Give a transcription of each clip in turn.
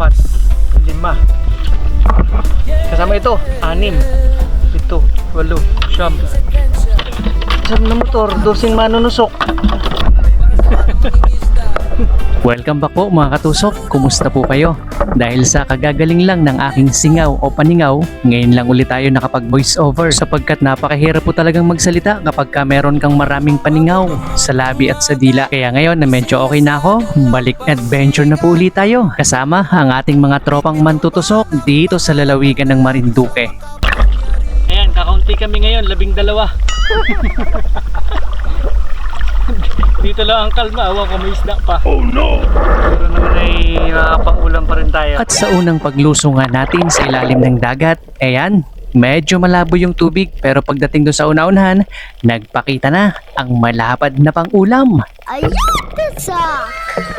4, 5. Kasama ito, 6, 7, 8, 9. Isang na motor, 12 manunusok. Welcome back po mga katusok, kumusta po kayo? Dahil sa kagagaling lang ng aking singaw o paningaw, ngayon lang ulit tayo nakapag voice over sapagkat napakahirap po talagang magsalita kapag ka meron kang maraming paningaw sa labi at sa dila. Kaya ngayon na medyo okay na ako, balik adventure na po ulit tayo kasama ang ating mga tropang mantutusok dito sa lalawigan ng Marinduque. Ayan, kakaunti kami ngayon, 12. Dito lang ang kalma, awa ko may isda pa. Oh no! Pero naman ay makapang-ulam pa rin tayo. At sa unang paglusungan natin sa ilalim ng dagat, ayan, medyo malabo yung tubig pero pagdating doon sa una-unahan, nagpakita na ang malapad na pang-ulam.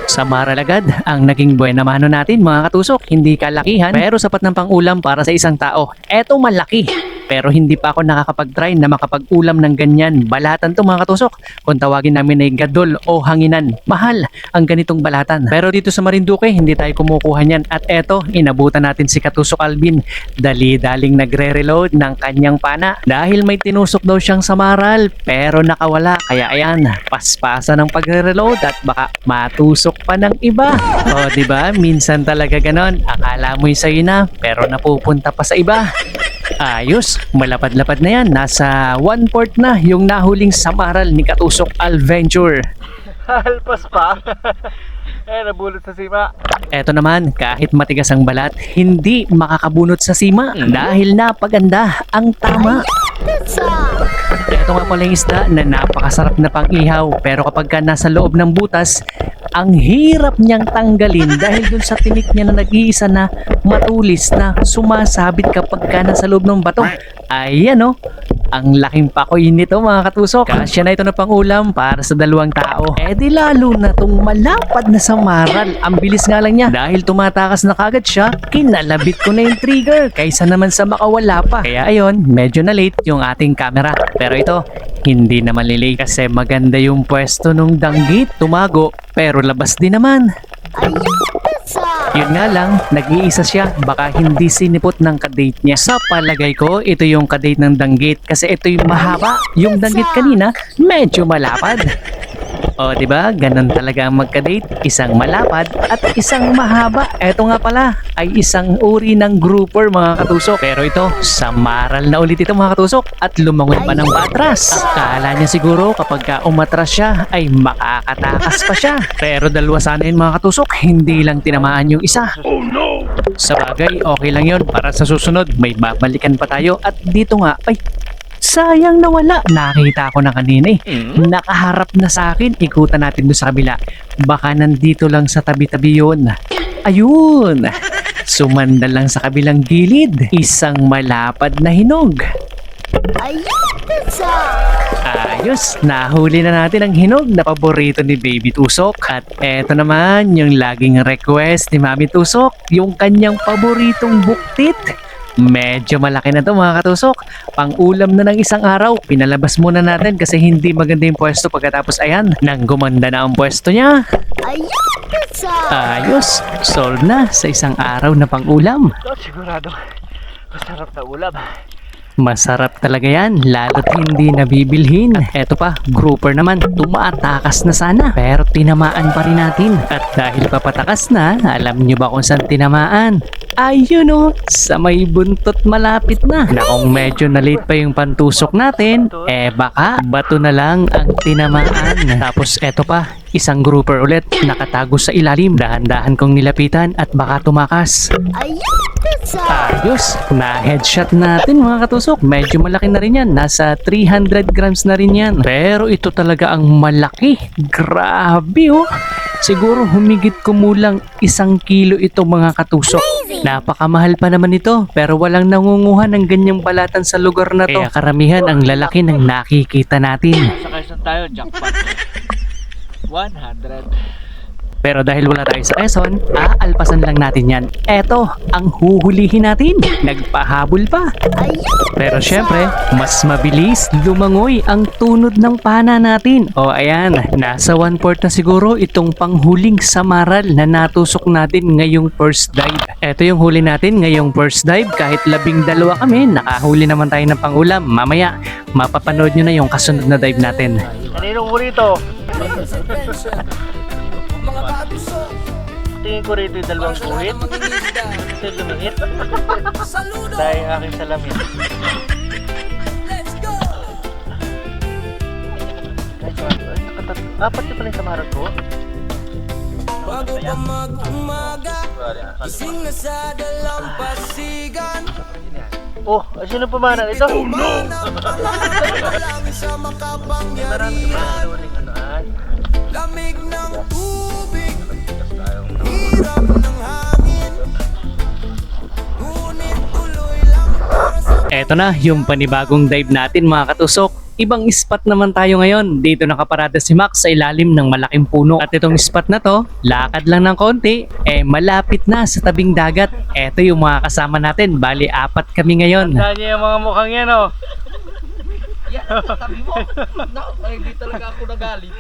Sa Maralagad, ang naging buena mano natin mga katusok, hindi kalakihan pero sapat ng pang-ulam para sa isang tao. Eto malaki. Pero hindi pa ako nakakapag-try na makapag-ulam ng ganyan. Balatan to mga katusok. Kung tawagin namin ay gadol o hanginan. Mahal ang ganitong balatan. Pero dito sa Marinduque, hindi tayo kumukuha niyan. At eto, inabutan natin si Katusok Alvin. Dali-daling nagre-reload ng kanyang pana. Dahil may tinusok daw siyang samaral. Pero nakawala. Kaya ayan, paspasa ng pagre-reload at baka matusok pa ng iba. O diba, minsan talaga ganon. Akala mo yung sa'yo na, pero napupunta pa sa iba. Ayos, malapad-lapad na yan. Nasa 1/4 na yung nahuling samaral ni Katusok Alventure. Halpas pa. Nabulot sa sima. Eto naman, kahit matigas ang balat, hindi makakabunot sa sima dahil napaganda ang tama. Ito nga pala yung isda na napakasarap na pang-ihaw pero kapag ka nasa loob ng butas, ang hirap niyang tanggalin dahil dun sa tinik niya na nag-iisa na matulis na sumasabit kapag ka nasa loob ng bato. Ayan o, ang laking pakoy nito mga katusok. Kasya na ito na pang-ulam para sa 2 tao. Eh di lalo na tong malapad na samaral. Ang bilis nga lang niya dahil tumatakas na kagad siya, kinalabit ko na yung trigger kaysa naman sa makawala pa. Kaya ayun, medyo na late yung ating camera. Pero ito, hindi naman lilate kasi maganda yung pwesto nung danggit. Tumago, pero labas din naman. Yun nga lang, nag-iisa siya, baka hindi sinipot ng kadate niya. Sa palagay ko, ito yung kadate ng danggit kasi ito yung mahaba. Yung danggit kanina, medyo malapad. O diba, ganun talaga ang magka-date, isang malapad at isang mahaba. Eto nga pala ay isang uri ng grouper mga katusok. Pero ito, samaral na ulit ito mga katusok at lumangoy pa ng patras. Akala niya siguro kapag umatras siya ay makakatakas pa siya. Pero dalawa sana yun mga katusok, hindi lang tinamaan yung isa. Oh no! Sa bagay, okay lang yun para sa susunod may babalikan pa tayo at dito nga, ay sayang nawala. Nakita ko na kanina eh. Nakaharap na sa akin. Ikutan natin doon sa kabila. Baka nandito lang sa tabi-tabi yun. Ayun. Sumandal lang sa kabilang gilid. Isang malapad na hinog. Ayos. Nahuli na natin ang hinog na paborito ni Baby Tusok. At eto naman yung laging request ni Mami Tusok. Yung kanyang paboritong buktit. Medyo malaki na to mga katusok. Pang-ulam na ng isang araw. Pinalabas muna natin kasi hindi maganda yung pwesto pagkatapos ayan, nang gumanda na ang pwesto niya. Ayos, sold na sa isang araw na pang-ulam. Sigurado, masarap na ulam. Masarap talaga yan, lalo't hindi nabibilhin. At eto pa, grouper naman, tumatakas na sana. Pero tinamaan pa rin natin. At dahil papatakas na, alam nyo ba kung saan tinamaan? Ayun o, sa may buntot malapit na. Na kung medyo na late pa yung pantusok natin, eh baka bato na lang ang tinamaan. Tapos eto pa, isang grouper ulit, nakatago sa ilalim. Dahan-dahan kong nilapitan at baka tumakas. Ayos, na headshot natin mga katusok. Medyo malaki na rin yan, nasa 300 grams na rin yan. Pero ito talaga ang malaki. Grabe oh. Siguro humigit kumulang 1 kilo ito mga katusok. Napakamahal pa naman ito pero walang nangunguha ng ganyang balatan sa lugar na to. Kaya karamihan ang lalaki ng nakikita natin. Sakay saan tayo? Jackpot. 100. Pero dahil wala tayo sa Quezon, aalpasan lang natin yan. Eto, ang huhulihin natin. Nagpahabol pa. Pero syempre, mas mabilis lumangoy ang tunod ng pana natin. O ayan, nasa 1/4 na siguro itong panghuling samaral na natusok natin ngayong first dive. Eto yung huli natin ngayong first dive. Kahit 12 kami, nakahuli naman tayo ng pangulam. Mamaya, mapapanood nyo na yung kasunod na dive natin. Kaninong huli ito? Tingin ko rito yung dalawang kuhit. Kasi lumingit. Dahil ang aking salamin. Apat na pala yung samaral ko. Bago pa mag-umaga, gising na sa dalampasigan. Oh, sino pumanan ito? Oh no! Marami sa makapangyarihan, lamig ng tubig, hirap ng hangin, ngunit tuloy lang para sa Eto na, yung panibagong dive natin mga katusok. Ibang spot naman tayo ngayon. Dito nakaparada si Max sa ilalim ng malaking puno. At itong spot na to, lakad lang ng konti, malapit na sa tabing dagat. Eto yung mga kasama natin. Bali, 4 kami ngayon. Tandaan niyo yung mga mukhang yan, oh. sabi mo. Hindi talaga ako nagalit.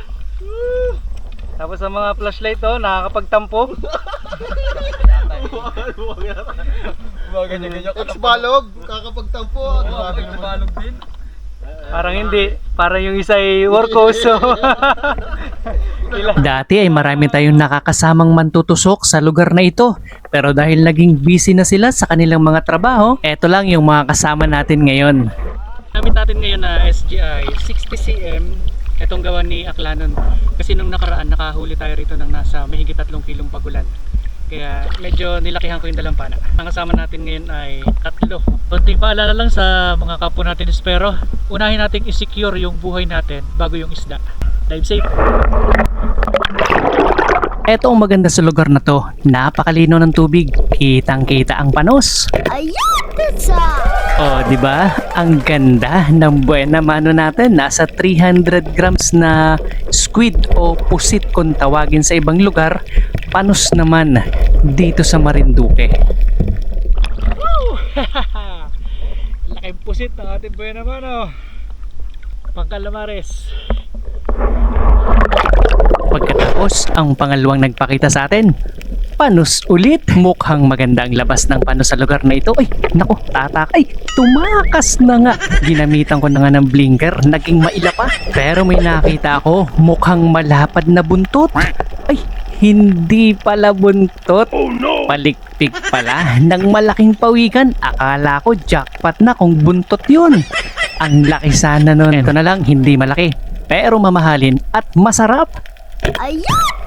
Tapos ang mga flashlight, oh, nakakapagtampo. Ex-balog, kakapagtampo. Ex-balog din. Parang hindi. Parang yung isa ay workos. So. Dati ay marami tayong nakakasamang mantutusok sa lugar na ito. Pero dahil naging busy na sila sa kanilang mga trabaho, eto lang yung mga kasama natin ngayon. Gamit natin ngayon na SGI 60cm. Itong gawa ni Aklanon. Kasi nung nakaraan, nakahuli tayo rito ng nasa mahigit 3 kilong pagulan. Kaya medyo nilakihan ko yung dalampana. Ang kasama natin ngayon ay 3. Kunting paalala lang sa mga kapwa natin espero. Unahin natin i-secure yung buhay natin bago yung isda. Dive safe. Eto ang maganda sa lugar na to. Napakalino ng tubig. Kitang-kita ang panos. Oh, di ba? Ang ganda ng buena mano natin. Nasa 300 grams na squid o pusit kung tawagin sa ibang lugar. Panos naman dito sa Marinduque. Laking pusit ng ating buena mano. Pangkalamares. Pagkatapos, ang pangalawang nagpakita sa atin, panos ulit. Mukhang maganda ang labas ng panos sa lugar na ito. Ay, naku, tatak. Ay, tumakas na nga. Ginamitan ko na nga ng blinker, naging maila pa. Pero may nakita ako, mukhang malapad na buntot. Ay, hindi pala buntot. Oh no! Palikpik pala ng malaking pawikan. Akala ko jackpot na kung buntot yun. Ang laki sana nun. Ito na lang, hindi malaki. Pero mamahalin at masarap.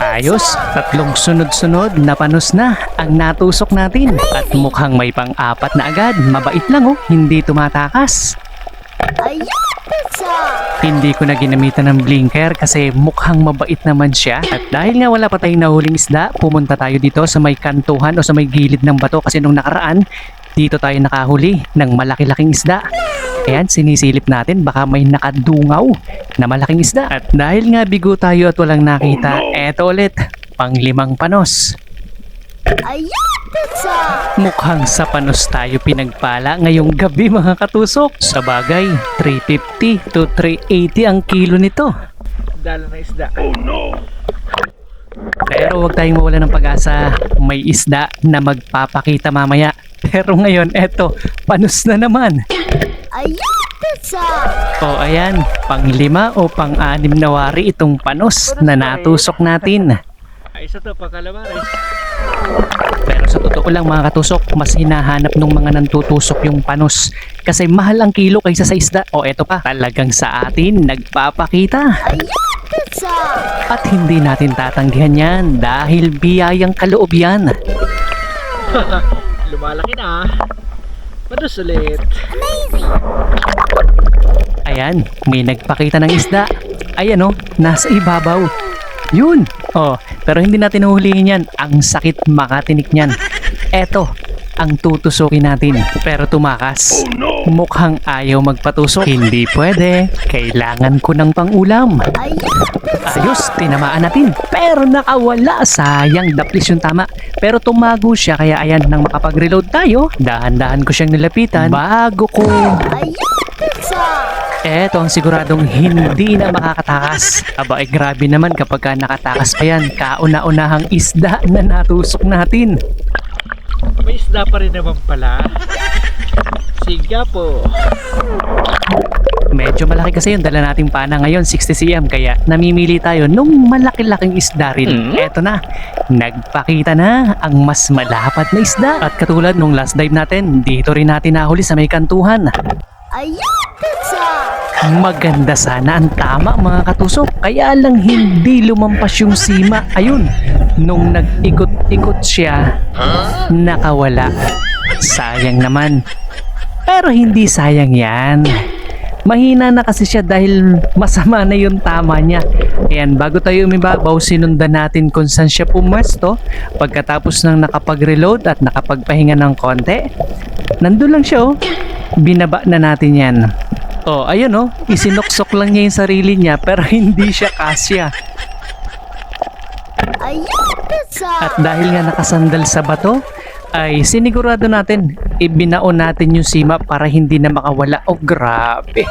Ayos, 3 sunod-sunod na panos na ang natusok natin. At mukhang may pang-4 na agad. Mabait lang oh, hindi tumatakas. Hindi ko na ginamitan ng blinker kasi mukhang mabait naman siya. At dahil nga wala pa tayong nahuling isda, pumunta tayo dito sa may kantuhan o sa may gilid ng bato kasi nung nakaraan, dito tayo nakahuli ng malaki-laking isda. Ayan, sinisilip natin baka may nakadungaw na malaking isda. At dahil nga bigo tayo at walang nakita, eto ulit, pang-5 panos. Mukhang sa panos tayo pinagpala ngayong gabi mga katusok. Sa bagay, 350 to 380 ang kilo nito. Dalo na isda. Pero huwag tayong mawala ng pag-asa. May isda na magpapakita mamaya. Pero ngayon, eto, panos na naman. O ayan, pang-5 o pang-6 na wari itong panos na natusok natin. Ay, isa to, pangkalamares. Pero sa totoo lang mga katusok, mas hinahanap ng mga nantutusok yung panos. Kasi mahal ang kilo kaysa sa isda. O eto pa, talagang sa atin nagpapakita. At hindi natin tatanggihan yan dahil biyayang kaloob yan. Lumalaki na. Panos ulit. Ayan, may nagpakita ng isda. Ayan o, nasa ibabaw. Yun. Oh, pero hindi natin uhulihin yan. Ang sakit makatinik niyan. Eto, ang tutusukin natin. Pero tumakas. Mukhang ayaw magpatusok. Hindi pwede. Kailangan ko ng pang-ulam. Ayos, tinamaan natin. Pero nakawala, sayang daplis yung tama. Pero tumago siya kaya ayan nang makapag-reload tayo. Dahan-dahan ko siyang nilapitan bago ko... Eto ang siguradong hindi na makakatakas. Aba, grabe naman kapag ka nakatakas pa yan. Kauna-unahang isda na natusok natin. May isda pa rin naman pala. Siga po. Medyo malaki kasi yung dala nating pana ngayon, 60 cm. Kaya namimili tayo nung malaki-laking isda rin. Eto na, nagpakita na ang mas malapat na isda. At katulad nung last dive natin, dito rin natin nahuli sa may kantuhan. Maganda sana ang tama mga katusok, kaya lang hindi lumampas yung sima. Ayun, nung nag-ikot-ikot siya, nakawala. Sayang naman. Pero hindi sayang yan. Mahina na kasi siya dahil masama na yung tama niya. Ayan, bago tayo umibabaw, sinundan natin kung saan siya pumwesto. Pagkatapos ng nakapag-reload at nakapagpahinga ng konti, nandun lang siya oh. Binaba na natin yan. Oh, ayun oh, isinuksok lang niya yung sarili niya pero hindi siya kasya. At dahil nga nakasandal sa bato, ay sinigurado natin, ibinaon natin yung sima para hindi na makawala. Oh, grabe.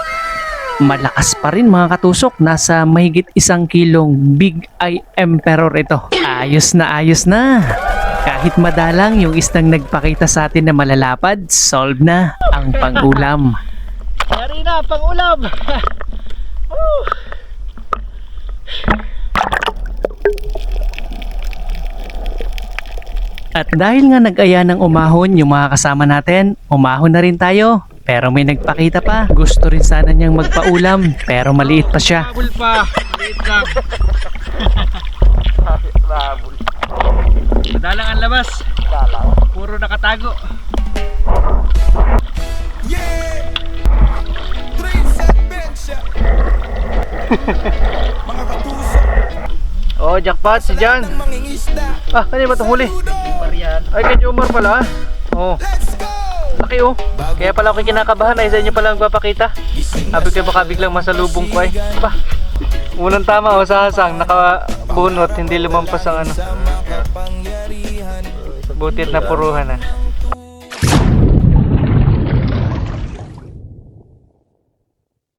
Malakas pa rin mga katusok, nasa mahigit 1 kilong Big Eye Emperor ito. Ayos na ayos na. Kahit madalang yung isdang nagpakita sa atin na malalapad, solve na ang pang-ulam. Yari na, pang-ulam! At dahil nga nag-aya ng umahon yung mga kasama natin, umahon na rin tayo. Pero may nagpakita pa, gusto rin sana niyang magpaulam, pero maliit pa siya. Habol pa, maliit lang. Madalang ang labas. Puro nakatago. Yeah! Trace adventure! Mga katusok, Oh, jackpot si Jan. mangingisda. Ah, kanina ba itong huli? Ay, kay Jomar pala. Oh, Let's go! laki oh. Kaya pala ako kinakabahan ay sa inyo pala magpapakita. Sabi ko baka biglang masalubong ko ay. Ba, unang tama oh, sa hasang, nakabunot, hindi lumampas ang ano. Butit na puruhan ah.